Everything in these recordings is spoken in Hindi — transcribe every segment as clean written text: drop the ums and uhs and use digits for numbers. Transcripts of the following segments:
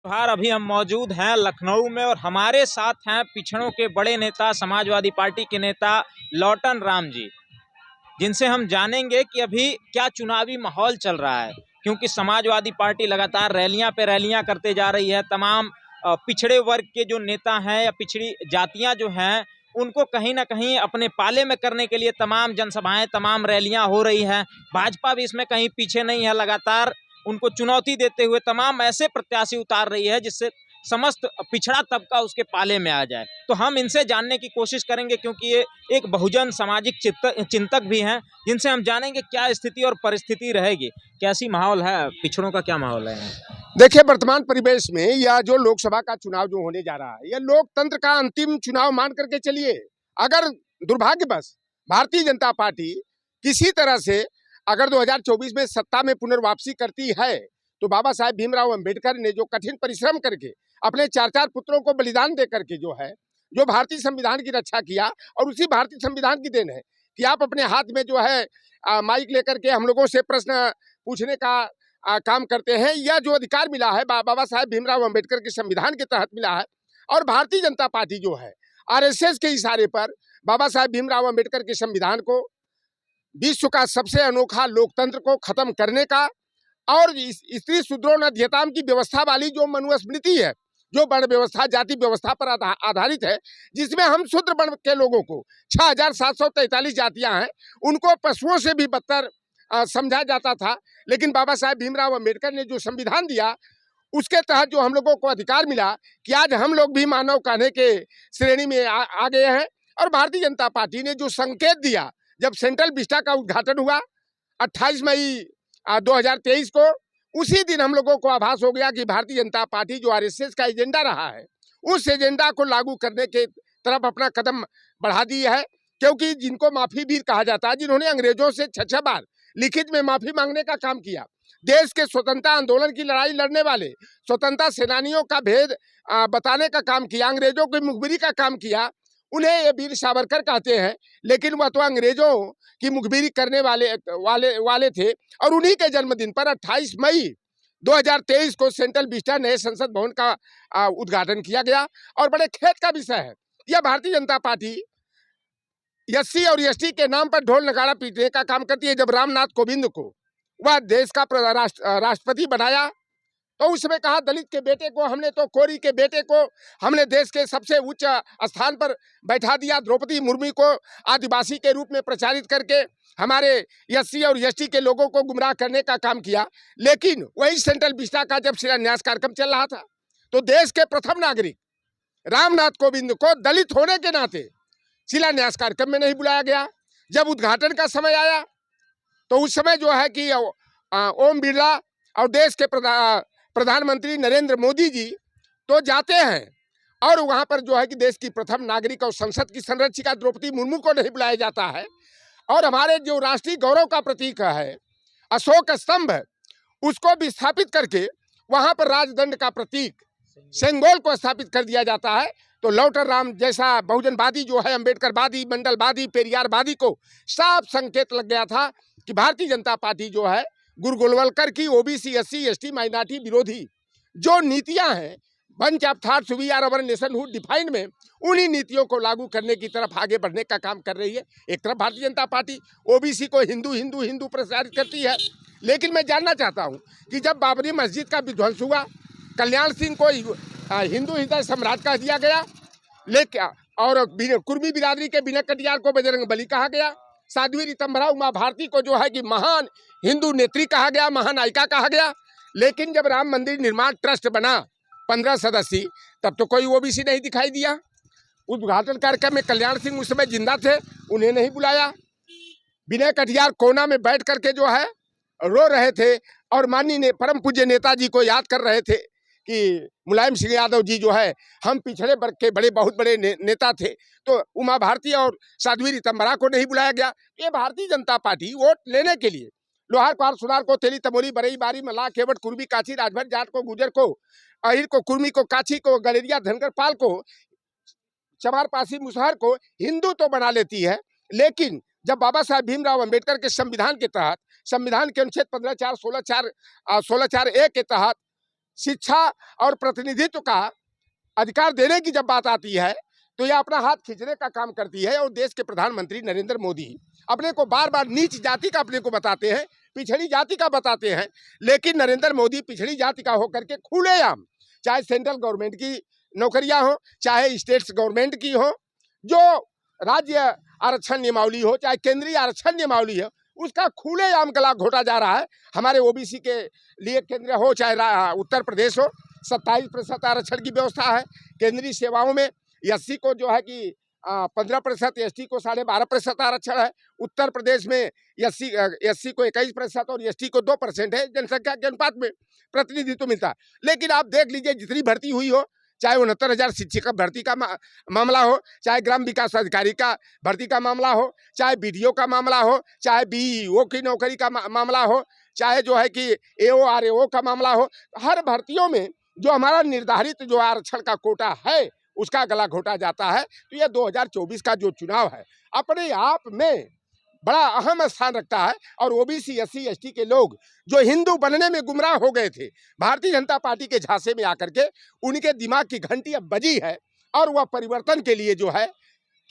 बिहार अभी हम मौजूद हैं लखनऊ में और हमारे साथ हैं पिछड़ों के बड़े नेता समाजवादी पार्टी के नेता लौटन राम जी, जिनसे हम जानेंगे कि अभी क्या चुनावी माहौल चल रहा है। क्योंकि समाजवादी पार्टी लगातार रैलियां पे रैलियां करते जा रही है। तमाम पिछड़े वर्ग के जो नेता हैं या पिछड़ी जातियां जो हैं उनको कहीं ना कहीं अपने पाले में करने के लिए तमाम जनसभाएं, तमाम रैलियां हो रही हैं। भाजपा भी इसमें कहीं पीछे नहीं है, लगातार उनको चुनौती देते हुए तमाम ऐसे प्रत्याशी उतार रही है जिससे समस्त पिछड़ा तबका उसके पाले में आ जाए। तो हम इनसे जानने की कोशिश करेंगे, क्योंकि ये एक बहुजन सामाजिक चिंतक भी हैं, जिनसे हम जानेंगे क्या स्थिति और परिस्थिति रहेगी, कैसी माहौल है, पिछड़ों का क्या माहौल है। देखिए, वर्तमान परिवेश में यह जो लोकसभा का चुनाव जो होने जा रहा है, यह लोकतंत्र का अंतिम चुनाव मान करके चलिए। अगर दुर्भाग्यवश भारतीय जनता पार्टी किसी तरह से अगर 2024 में सत्ता में पुनर्वापसी करती है, तो बाबा साहेब भीमराव अंबेडकर ने जो कठिन परिश्रम करके अपने 4-4 पुत्रों को बलिदान दे करके जो भारतीय संविधान की रक्षा किया, और उसी भारतीय संविधान की देन है कि आप अपने हाथ में जो है माइक लेकर के हम लोगों से प्रश्न पूछने का काम करते हैं। यह जो अधिकार मिला है बाबा साहेब भीमराव अंबेडकर के संविधान के तहत मिला है। और भारतीय जनता पार्टी जो है आरएसएस के इशारे पर बाबा साहेब भीमराव अंबेडकर के संविधान को, विश्व का सबसे अनोखा लोकतंत्र को खत्म करने का, और स्त्री शूद्रों अध्यताम की व्यवस्था वाली जो मनुस्मृति है, जो वर्ण व्यवस्था जाति व्यवस्था पर आधारित है, जिसमें हम शूद्र वर्ण के लोगों को 6743 जातियां हैं, उनको पशुओं से भी बदतर समझा जाता था। लेकिन बाबा साहेब भीमराव अंबेडकर ने जो संविधान दिया, उसके तहत जो हम लोगों को अधिकार मिला कि आज हम लोग भी मानव कहने के श्रेणी में आ गए हैं। और भारतीय जनता पार्टी ने जो संकेत दिया, जब सेंट्रल विस्टा का उद्घाटन हुआ 28 मई 2023 को, उसी दिन हम लोगों को आभास हो गया कि भारतीय जनता पार्टी जो आरएसएस का एजेंडा रहा है, उस एजेंडा को लागू करने के तरफ अपना कदम बढ़ा दी है। क्योंकि जिनको माफी वीर कहा जाता है, जिन्होंने अंग्रेजों से 6 बार लिखित में माफी मांगने का काम किया, देश के स्वतंत्रता आंदोलन की लड़ाई लड़ने वाले स्वतंत्रता सेनानियों का भेद बताने का काम किया, अंग्रेजों की मुखबिरी का काम किया, उन्हें ये वीर सावरकर कहते हैं। लेकिन वह तो अंग्रेजों की मुखबिरी करने वाले थे। और उन्हीं के जन्मदिन पर 28 मई 2023 को सेंट्रल विस्टा नए संसद भवन का उद्घाटन किया गया। और बड़े खेत का विषय है, यह भारतीय जनता पार्टी एससी और एसटी के नाम पर ढोल नगाड़ा पीटने का काम करती है। जब रामनाथ कोविंद को वह देश का राष्ट्रपति बनाया, तो उसमें कहा दलित के बेटे को हमने, तो कोरी के बेटे को हमने देश के सबसे उच्च स्थान पर बैठा दिया। द्रौपदी मुर्मू को आदिवासी के रूप में प्रचारित करके हमारे एससी और एसटी के लोगों को गुमराह करने का काम किया। लेकिन वही सेंट्रल विस्टा का जब शिलान्यास कार्यक्रम चल रहा था, तो देश के प्रथम नागरिक रामनाथ कोविंद को दलित होने के नाते शिलान्यास कार्यक्रम में नहीं बुलाया गया। जब उद्घाटन का समय आया, तो उस समय जो है कि ओम बिरला और देश के प्रधानमंत्री नरेंद्र मोदी जी तो जाते हैं, और वहां पर जो है कि देश की प्रथम नागरिक और संसद की संरक्षिका द्रौपदी मुर्मू को नहीं बुलाया जाता है। और हमारे जो राष्ट्रीय गौरव का प्रतीक है अशोक स्तंभ, उसको विस्थापित करके वहां पर राजदंड का प्रतीक सेंगोल को स्थापित कर दिया जाता है। तो लौटन राम जैसा बहुजनवादी जो है, अंबेडकरवादी, मंडलवादी, पेरियारवादी को साफ संकेत लग गया था कि भारतीय जनता पार्टी जो है गुरु गोलवलकर की ओबीसी, एससी, एसटी, माइनॉरिटी विरोधी जो नीतियां हैं, bunch of thoughts we are our nationhood defined में, उन्हीं नीतियों को लागू करने की तरफ आगे बढ़ने का काम कर रही है। एक तरफ भारतीय जनता पार्टी ओबीसी को हिंदू हिंदू हिंदू प्रचारित करती है। लेकिन मैं जानना चाहता हूं कि जब बाबरी मस्जिद का विध्वंस हुआ, कल्याण सिंह को हिंदू हृदय सम्राट कह दिया गया, लेकिन और कुर्मी बिरादरी के विनय कटियार को बजरंग बली कहा गया, साध्वी रीतम्भरा उमा भारती को जो है कि महान हिंदू नेत्री कहा गया, महानायिका कहा गया। लेकिन जब राम मंदिर निर्माण ट्रस्ट बना 15 सदस्यीय, तब तो कोई ओबीसी नहीं दिखाई दिया। उद्घाटन कार्यक्रम में कल्याण सिंह उस समय जिंदा थे, उन्हें नहीं बुलाया। विनय कटियार कोना में बैठ करके जो है रो रहे थे, और माननीय परम पूज्य नेताजी को याद कर रहे थे कि मुलायम सिंह यादव जी जो है हम पिछड़े वर्ग के बहुत बड़े नेता थे। तो उमा भारती और साध्वी रीतम्भरा को नहीं बुलाया गया। ये भारतीय जनता पार्टी वोट लेने के लिए लोहार पार सुनार को, तेली तमोली, बरई, बारी, मल्लाह, केवट, कुर्मी, काची, राजभर, जाट को, गुजर को, अहिर को, कुर्मी को, काची को, गलेरिया, धनगर, पाल को, चमार, पासी, मुसहर को हिंदू तो बना लेती है। लेकिन जब बाबा साहेब भीमराव अंबेडकर के संविधान के तहत, संविधान के अनुच्छेद 15(4), 16(4), 16(4)(a) के तहत शिक्षा और प्रतिनिधित्व का अधिकार देने की जब बात आती है तो ये अपना हाथ खींचने का काम करती है। और देश के प्रधानमंत्री नरेंद्र मोदी अपने को बार बार नीच जाति का अपने को बताते हैं, पिछड़ी जाति का बताते हैं, लेकिन नरेंद्र मोदी पिछड़ी जाति का होकर के खुलेआम, चाहे सेंट्रल गवर्नमेंट की नौकरियां हो, चाहे स्टेट्स गवर्नमेंट की हो, जो राज्य आरक्षण नियमावली हो, चाहे केंद्रीय आरक्षण नियमावली हो, उसका खुलेआम गला घोटा जा रहा है। हमारे ओबीसी के लिए केंद्र हो, चाहे उत्तर प्रदेश हो, 27% आरक्षण की व्यवस्था है। केंद्रीय सेवाओं में एससी को जो है कि 15%, एसटी को 12.5% आरक्षण है। उत्तर प्रदेश में एससी को 21% और एसटी को 2% है। जनसंख्या के अनुपात में प्रतिनिधित्व मिलता है। लेकिन आप देख लीजिए, जितनी भर्ती हुई हो, चाहे 69,000 शिक्षक भर्ती का मामला हो, चाहे ग्राम विकास अधिकारी का भर्ती का मामला हो, चाहे बीडीओ का मामला हो, चाहे बीईओ की नौकरी का मामला हो, चाहे जो है कि एओ आरएओ का मामला हो, हर भर्तियों में जो हमारा निर्धारित जो आरक्षण का कोटा है उसका गला घोटा जाता है। तो यह 2024 का जो चुनाव है अपने आप में बड़ा अहम स्थान रखता है। और ओबीसी, एससी, एसटी के लोग जो हिंदू बनने में गुमराह हो गए थे, भारतीय जनता पार्टी के झांसे में आकर के उनके दिमाग की घंटी अब बजी है और वह परिवर्तन के लिए जो है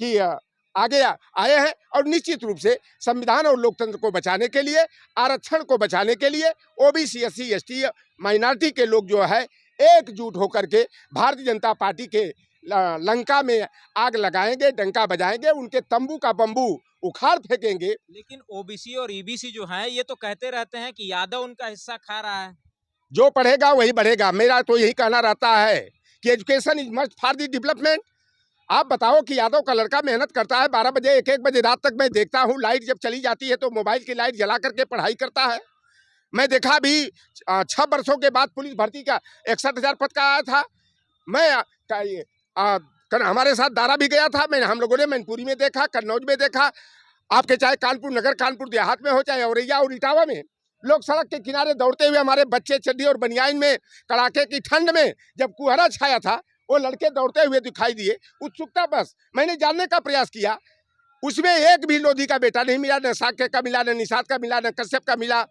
कि आगे आए हैं। और निश्चित रूप से संविधान और लोकतंत्र को बचाने के लिए, आरक्षण को बचाने के लिए ओबीसी, एससी, एसटी, माइनॉरिटी के लोग जो है एकजुट होकर के भारतीय जनता पार्टी के लंका में आग लगाएंगे, डंका बजाएंगे, उनके तंबू का बंबू उखाड़ फेंकेंगे। लेकिन ओबीसी और ईबीसी जो हैं ये तो कहते रहते हैं कि यादव उनका हिस्सा खा रहा है। जो पढ़ेगा वही बढ़ेगा। मेरा तो यही कहना रहता है कि education is must for the development. आप बताओ कि यादव का लड़का मेहनत करता है, 12 बजे 1-1 बजे रात तक मैं देखता हूँ, लाइट जब चली जाती है तो मोबाइल की लाइट जला करके पढ़ाई करता है। मैं देखा भी 6 वर्षों के बाद पुलिस भर्ती का 61,000 पद का आया था। मैं हमारे साथ दारा भी गया था। हम लोगों ने मैनपुरी में देखा, कन्नौज में देखा, आपके चाहे कानपुर नगर, कानपुर देहात में हो, चाहे औरैया और इटावा में, लोग सड़क के किनारे दौड़ते हुए, हमारे बच्चे चड्डी और बनियान में कड़ाके की ठंड में जब कुहरा छाया था, वो लड़के दौड़ते हुए दिखाई दिए। उत्सुकता बस मैंने जानने का प्रयास किया, उसमें एक भी लोधी का बेटा नहीं मिला, न साक्य का मिला, न निषाद का मिला, न कश्यप का मिला।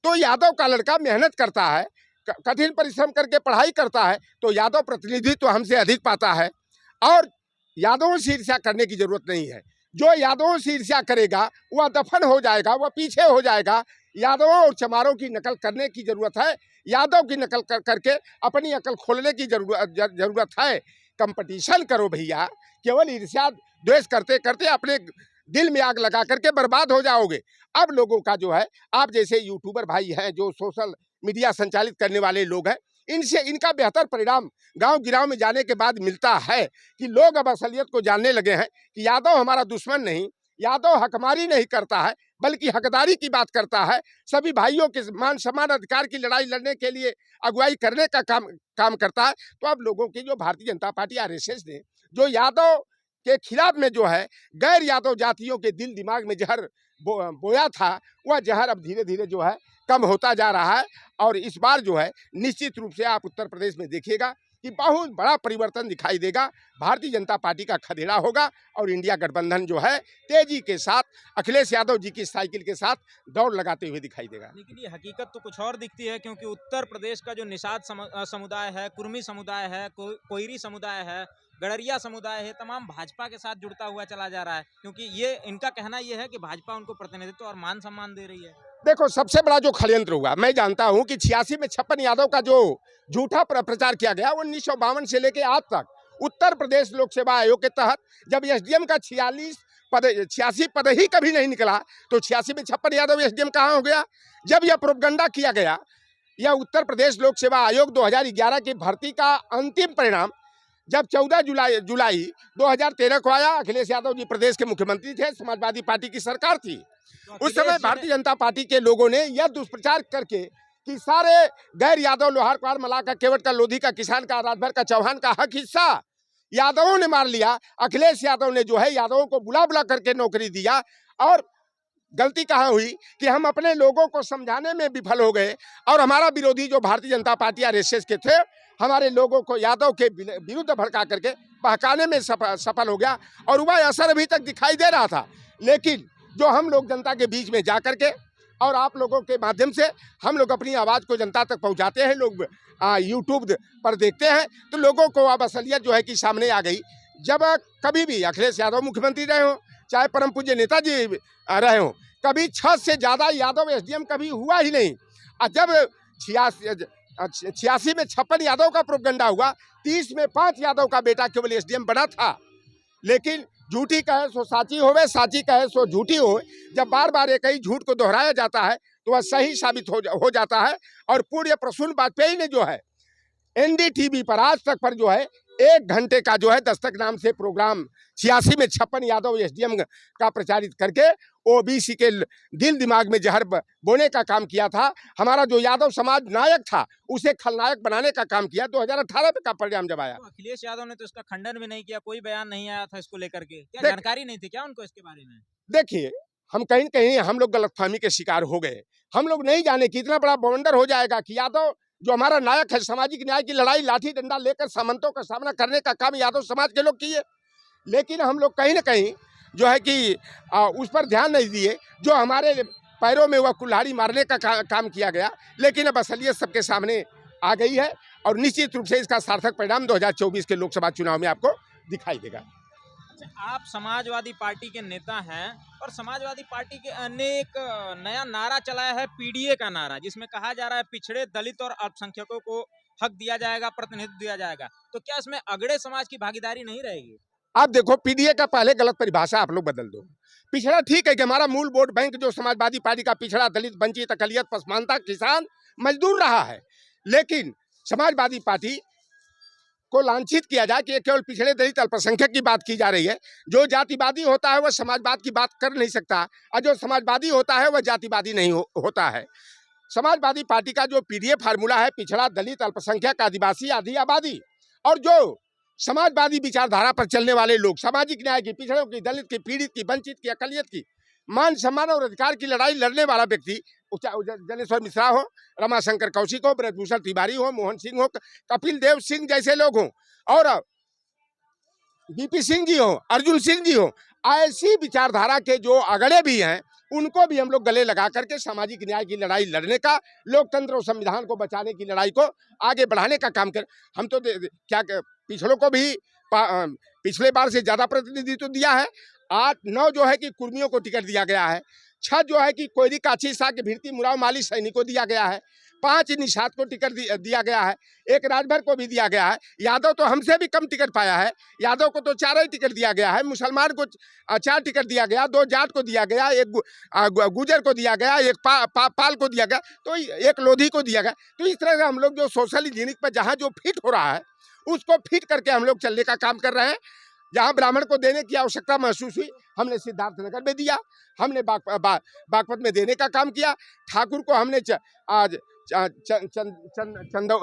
तो यादव का लड़का मेहनत करता है, कठिन परिश्रम करके पढ़ाई करता है, तो यादव प्रतिनिधित्व हमसे अधिक पाता है। और यादवों से ईर्ष्या करने की जरूरत नहीं है। जो यादवों से ईर्ष्या करेगा वह दफन हो जाएगा, वह पीछे हो जाएगा। यादवों और चमारों की नकल करने की जरूरत है, यादव की नकल करके अपनी अकल खोलने की जरूरत है। कंपटीशन करो भैया, केवल ईर्ष्या द्वेष करते करते अपने दिल में आग लगा करके बर्बाद हो जाओगे। अब लोगों का जो है, आप जैसे यूट्यूबर भाई हैं, जो सोशल मीडिया संचालित करने वाले लोग हैं, इनसे इनका बेहतर परिणाम गांव गिराव में जाने के बाद मिलता है कि लोग अब असलियत को जानने लगे हैं कि यादव हमारा दुश्मन नहीं, यादव हकमारी नहीं करता है, बल्कि हकदारी की बात करता है। सभी भाइयों के मान सम्मान अधिकार की लड़ाई लड़ने के लिए अगुवाई करने का काम करता है। तो अब लोगों की जो भारतीय जनता पार्टी आरएसएस ने जो यादव के खिलाफ में जो है गैर यादव जातियों के दिल दिमाग में जहर बोया था, वह जहर अब धीरे धीरे जो है कम होता जा रहा है। और इस बार जो है निश्चित रूप से आप उत्तर प्रदेश में देखिएगा कि बहुत बड़ा परिवर्तन दिखाई देगा। भारतीय जनता पार्टी का खदेड़ा होगा और इंडिया गठबंधन जो है तेजी के साथ अखिलेश यादव जी की साइकिल के साथ दौड़ लगाते हुए दिखाई देगा। लेकिन ये हकीकत तो कुछ और दिखती है, क्योंकि उत्तर प्रदेश का जो निषाद समुदाय है, कुर्मी समुदाय है, कोयरी समुदाय है, गडरिया समुदाय है, तमाम भाजपा के साथ जुड़ता हुआ चला जा रहा है, क्योंकि ये इनका कहना ये है कि भाजपा उनको प्रतिनिधित्व और मान सम्मान दे रही है। देखो, सबसे बड़ा जो षड्यंत्र हुआ, मैं जानता हूं कि 86 में छप्पन यादव का जो झूठा प्रचार किया गया, 1952 से लेके आज तक उत्तर प्रदेश लोक सेवा आयोग के तहत जब एसडीएम का 86 पद ही कभी नहीं निकला, तो 86 में छप्पन यादव एसडीएम कहाँ हो गया? जब यह प्रोपगंडा किया गया, यह उत्तर प्रदेश लोक सेवा आयोग 2011 की भर्ती का अंतिम परिणाम जब 14 जुलाई 2013 को आया, अखिलेश यादव जी प्रदेश के मुख्यमंत्री थे, समाजवादी पार्टी की सरकार थी। उस समय भारतीय जनता पार्टी के लोगों ने यह दुष्प्रचार करके कि सारे गैर यादव लोहार क्वार मला का, केवट का, लोधी का, किसान का, राजभर का, चौहान का हक हिस्सा यादवों ने मार लिया। अखिलेश यादव ने जो है यादवों को बुला बुला करके नौकरी दिया। और गलती कहाँ हुई कि हम अपने लोगों को समझाने में विफल हो गए और हमारा विरोधी जो भारतीय जनता पार्टी आरएसएस के थे, हमारे लोगों को यादव के विरुद्ध भड़का करके बहकाने में सफल हो गया। और वह असर अभी तक दिखाई दे रहा था। लेकिन जो हम लोग जनता के बीच में जा करके और आप लोगों के माध्यम से हम लोग अपनी आवाज़ को जनता तक पहुंचाते हैं। लोग यूट्यूब पर देखते हैं तो लोगों को अब असलियत जो है कि सामने आ गई। जब कभी भी अखिलेश यादव मुख्यमंत्री रहे हों, चाहे परम पूज्य नेताजी रहे हों, कभी 6 से ज़्यादा यादव एसडीएम कभी हुआ ही नहीं। और जब 86 में 56 यादव का प्रोपगंडा हुआ, 30 में 5 यादव का बेटा केवल एसडीएम बना था। लेकिन झूठी कहे सो साची होवे, साची कहे सो झूठी हो। जब बार बार एक ही झूठ को दोहराया जाता है तो वह सही साबित हो जाता है। और पूज्य प्रसून वाजपेयी ने जो है एनडीटीवी पर आज तक पर जो है 1 घंटे का जो है दस्तक नाम से प्रोग्राम 86 में 56 यादव एसडीएम का प्रचारित करके ओबीसी के दिल दिमाग में जहर बोने का काम किया था। हमारा जो यादव समाज नायक था उसे खलनायक बनाने का काम किया। 2018 का परिणाम जब आया, तो अखिलेश यादव ने तो इसका खंडन भी नहीं किया, कोई बयान नहीं आया था इसको लेकर के। क्या देख- जानकारी नहीं थी क्या उनको इसके बारे में? देखिए, हम कहीं न कहीं हम लोग गलतफहमी के शिकार हो गए। हम लोग नहीं जाने कि इतना बड़ा बवंडर हो जाएगा कि यादव जो हमारा नायक है, सामाजिक न्याय की लड़ाई लाठी डंडा लेकर सामंतों का सामना करने का काम यादव समाज के लोग किए। लेकिन हम लोग कहीं न कहीं जो है कि उस पर ध्यान नहीं दिए। जो हमारे पैरों में वह कुल्हाड़ी मारने का काम किया गया। लेकिन अब असलियत सबके सामने आ गई है और निश्चित रूप से इसका सार्थक परिणाम 2024 के लोकसभा चुनाव में आपको दिखाई देगा। अच्छा, आप समाजवादी पार्टी के नेता हैं और समाजवादी पार्टी के ने एक नया नारा चलाया है, पीडीए का नारा, जिसमें कहा जा रहा है पिछड़े, दलित और अल्पसंख्यकों को हक दिया जाएगा, प्रतिनिधित्व दिया जाएगा। तो क्या इसमें अगड़े समाज की भागीदारी नहीं रहेगी? आप देखो, पीडीए का पहले गलत परिभाषा आप लोग बदल दो। पिछड़ा ठीक है कि हमारा मूल वोट बैंक जो समाजवादी पार्टी का पिछड़ा, दलित, वंचित, अकलियत, पसमानता, किसान, मजदूर रहा है। लेकिन समाजवादी पार्टी को लांछित किया जाए कि ये केवल पिछड़े, दलित, अल्पसंख्यक की बात की जा रही है। जो जातिवादी होता है वह समाजवाद की बात कर नहीं सकता और जो समाजवादी होता है वह जातिवादी नहीं होता है। समाजवादी पार्टी का जो पीडीए फार्मूला है, पिछड़ा, दलित, अल्पसंख्यक, आदिवासी, आधी आबादी, और जो समाजवादी विचारधारा पर चलने वाले लोग, सामाजिक न्याय की, पिछड़ों की, दलित की, पीड़ित की, वंचित की, अकलियत की, मान सम्मान और अधिकार की लड़ाई लड़ने वाला व्यक्ति, जनेश्वर मिश्रा हो, रमाशंकर कौशिक हो, ब्रजभूषण तिवारी हो, मोहन सिंह हो, कपिल देव सिंह जैसे लोग हों, और बीपी सिंह जी हो, अर्जुन सिंह जी हो, ऐसी विचारधारा के जो अगड़े भी हैं उनको भी हम लोग गले लगा करके सामाजिक न्याय की लड़ाई लड़ने का, लोकतंत्र और संविधान को बचाने की लड़ाई को आगे बढ़ाने का काम कर। हम तो क्या पिछड़ों को भी पिछले बार से ज्यादा प्रतिनिधित्व दिया है। 8-9 जो है कि कुर्मियों को टिकट दिया गया है। 6 जो है कि कोयरी काछी सा के भिड़ती मुराव माली सैनिक को दिया गया है। 5 निषाद को टिकट दिया गया है। 1 राजभर को भी दिया गया है। यादव तो हमसे भी कम टिकट पाया है। यादव को तो 4 ही टिकट दिया गया है। मुसलमान को 4 टिकट दिया गया, 2 जाट को दिया गया, 1 गुजर को दिया गया, 1 पाल को दिया गया, तो 1 लोधी को दिया गया। तो इस तरह से हम लोग जो सोशल इंजीनियरिंग पर जहाँ जो फिट हो रहा है उसको फिट करके हम लोग चलने का काम कर रहे हैं। जहाँ ब्राह्मण को देने की आवश्यकता महसूस हुई, हमने सिद्धार्थनगर में दिया, हमने बागपत में देने का काम किया। ठाकुर को हमने आज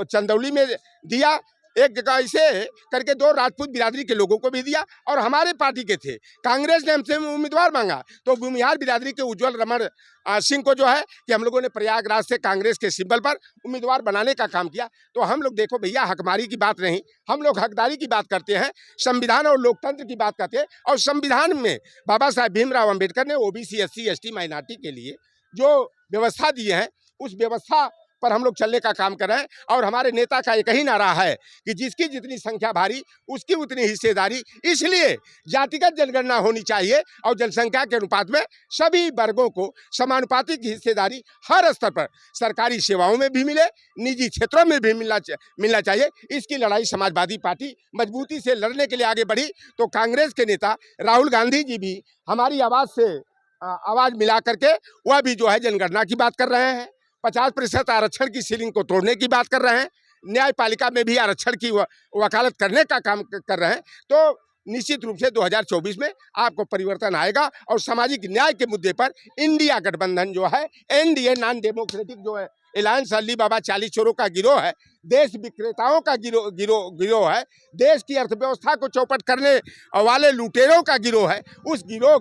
चंदौली में दिया। एक जगह ऐसे करके 2 राजपूत बिरादरी के लोगों को भी दिया। और हमारे पार्टी के थे, कांग्रेस ने हमसे उम्मीदवार मांगा तो भूमिहार बिरादरी के उज्जवल रमन सिंह को जो है कि हम लोगों ने प्रयागराज से कांग्रेस के सिंबल पर उम्मीदवार बनाने का काम किया। तो हम लोग देखो भैया, हकमारी की बात नहीं, हम लोग हकदारी की बात करते हैं, संविधान और लोकतंत्र की बात करते हैं। और संविधान में बाबा साहेब भीमराव अम्बेडकर ने ओबीसी, SC, ST माइनॉरिटी के लिए जो व्यवस्था दी है उस व्यवस्था पर हम लोग चलने का काम कर रहे हैं। और हमारे नेता का एक ही नारा है कि जिसकी जितनी संख्या भारी उसकी उतनी हिस्सेदारी। इसलिए जातिगत जनगणना होनी चाहिए और जनसंख्या के अनुपात में सभी वर्गों को समानुपातिक हिस्सेदारी हर स्तर पर, सरकारी सेवाओं में भी मिले, निजी क्षेत्रों में भी मिलना चाहिए। इसकी लड़ाई समाजवादी पार्टी मजबूती से लड़ने के लिए आगे बढ़ी। तो कांग्रेस के नेता राहुल गांधी जी भी हमारी आवाज़ से आवाज़ मिला करके वह भी जो है जनगणना की बात कर रहे हैं। 50% आरक्षण की सीलिंग को तोड़ने की बात कर रहे हैं। न्यायपालिका में भी आरक्षण की वकालत करने का काम कर रहे हैं। तो निश्चित रूप से 2024 में आपको परिवर्तन आएगा। और सामाजिक न्याय के मुद्दे पर इंडिया गठबंधन जो है, NDA नॉन डेमोक्रेटिक जो है एलायंस, अली बाबा 40 चोरों का गिरोह है, देश विक्रेताओं का गिरोह है, देश की अर्थव्यवस्था को चौपट करने वाले लुटेरों का गिरोह है। उस गिरोह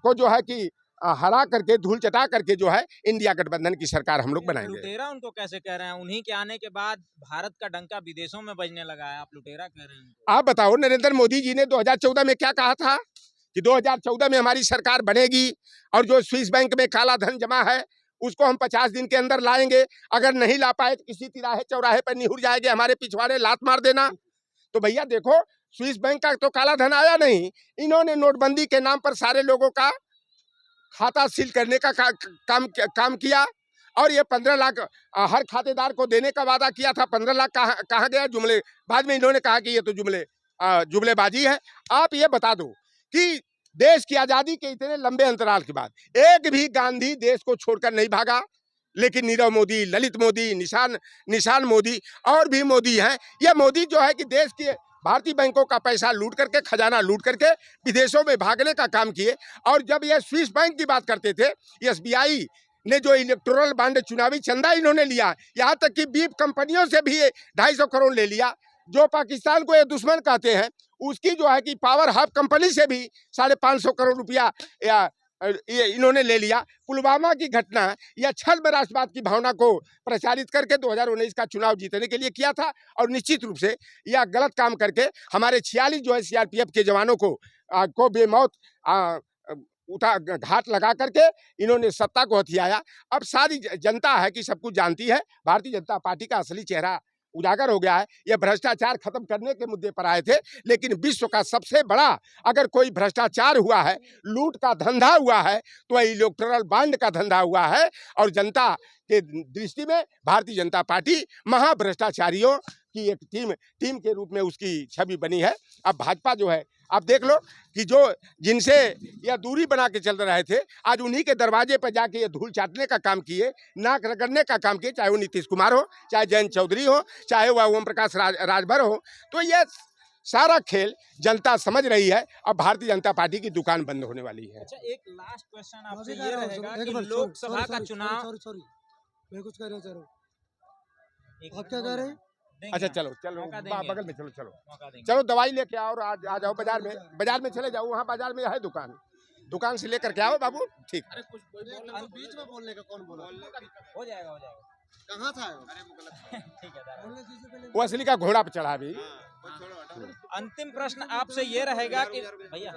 को जो है कि हरा करके, धूल चटा करके जो है इंडिया गठबंधन की सरकार हम लोग बनाएंगे। लुटेरा उनको कैसे कह रहे हैं? उन्हीं के आने के बाद भारत का डंका विदेशों में बजने लगा है, आप लुटेरा कह रहे हैं? आप बताओ, नरेंद्र मोदी जी ने 2014 में क्या कहा था कि 2014 में हमारी सरकार बनेगी और जो स्विस बैंक में काला धन जमा है उसको हम 50 दिन के अंदर लाएंगे। अगर नहीं ला पाए तो किसी तिराहे चौराहे पर निहुर जाएंगे, हमारे पिछवाड़े लात मार देना। तो भैया देखो, स्विस बैंक का तो काला धन आया नहीं, इन्होंने नोटबंदी के नाम पर सारे लोगों का खाता सील करने का काम किया। और ये 15 लाख हर खातेदार को देने का वादा किया था। 15 लाख कहाँ गया जुमले? बाद में इन्होंने कहा कि ये तो जुमलेबाजी है। आप ये बता दो कि देश की आजादी के इतने लंबे अंतराल के बाद एक भी गांधी देश को छोड़कर नहीं भागा, लेकिन नीरव मोदी, ललित मोदी, निशान मोदी और भी मोदी हैं। ये मोदी जो है कि देश के भारतीय बैंकों का पैसा लूट करके, खजाना लूट करके विदेशों में भागने का काम किए। और जब ये स्विस बैंक की बात करते थे, एसबीआई ने जो इलेक्टोरल बॉन्ड चुनावी चंदा इन्होंने लिया, यहाँ तक कि बीप कंपनियों से भी 250 करोड़ ले लिया। जो पाकिस्तान को ये दुश्मन कहते हैं, उसकी जो है कि पावर हब कंपनी से भी 550 करोड़ रुपया ये इन्होंने ले लिया। पुलवामा की घटना या छद्म राष्ट्रवाद की भावना को प्रचारित करके 2019 का चुनाव जीतने के लिए किया था। और निश्चित रूप से यह गलत काम करके हमारे 46 जो है सीआरपीएफ के जवानों को बेमौत घात लगा करके इन्होंने सत्ता को हथियाया। अब सारी जनता है कि सब कुछ जानती है, भारतीय जनता पार्टी का असली चेहरा उजागर हो गया है। ये भ्रष्टाचार खत्म करने के मुद्दे पर आए थे, लेकिन विश्व का सबसे बड़ा अगर कोई भ्रष्टाचार हुआ है, लूट का धंधा हुआ है, तो वह इलेक्टोरल बॉन्ड का धंधा हुआ है। और जनता के दृष्टि में भारतीय जनता पार्टी महाभ्रष्टाचारियों की एक टीम के रूप में उसकी छवि बनी है। अब भाजपा जो है, आप देख लो कि जो जिनसे यह दूरी बना के चल रहे थे, आज उन्हीं के दरवाजे पर जाके ये धूल चाटने का काम किए, नाक रगड़ने का काम किए, चाहे वो नीतीश कुमार हो, चाहे जयंत चौधरी हो, चाहे वह ओम प्रकाश राजभर हो। तो ये सारा खेल जनता समझ रही है। अब भारतीय जनता पार्टी की दुकान बंद होने वाली है। अच्छा, एक लास्ट क्वेश्चन आपसे ये रहेगा कि लोकसभा का चुनाव, मैं कुछ कह रहा चाह रहा हूँ, आप क्या कह रहे हैं? अच्छा चलो बगल में चलो दवाई लेके आओ और आ जाओ बाजार में चले जाओ, वहाँ बाजार में है दुकान से लेकर के आओ बाबू। ठीक, अरे कुछ बीच में बोलने का कौन बोला? हो जाएगा कहाँ था? ठीक है। वो असली का घोड़ा पे चढ़ा भी। अंतिम प्रश्न आपसे ये रहेगा कि भैया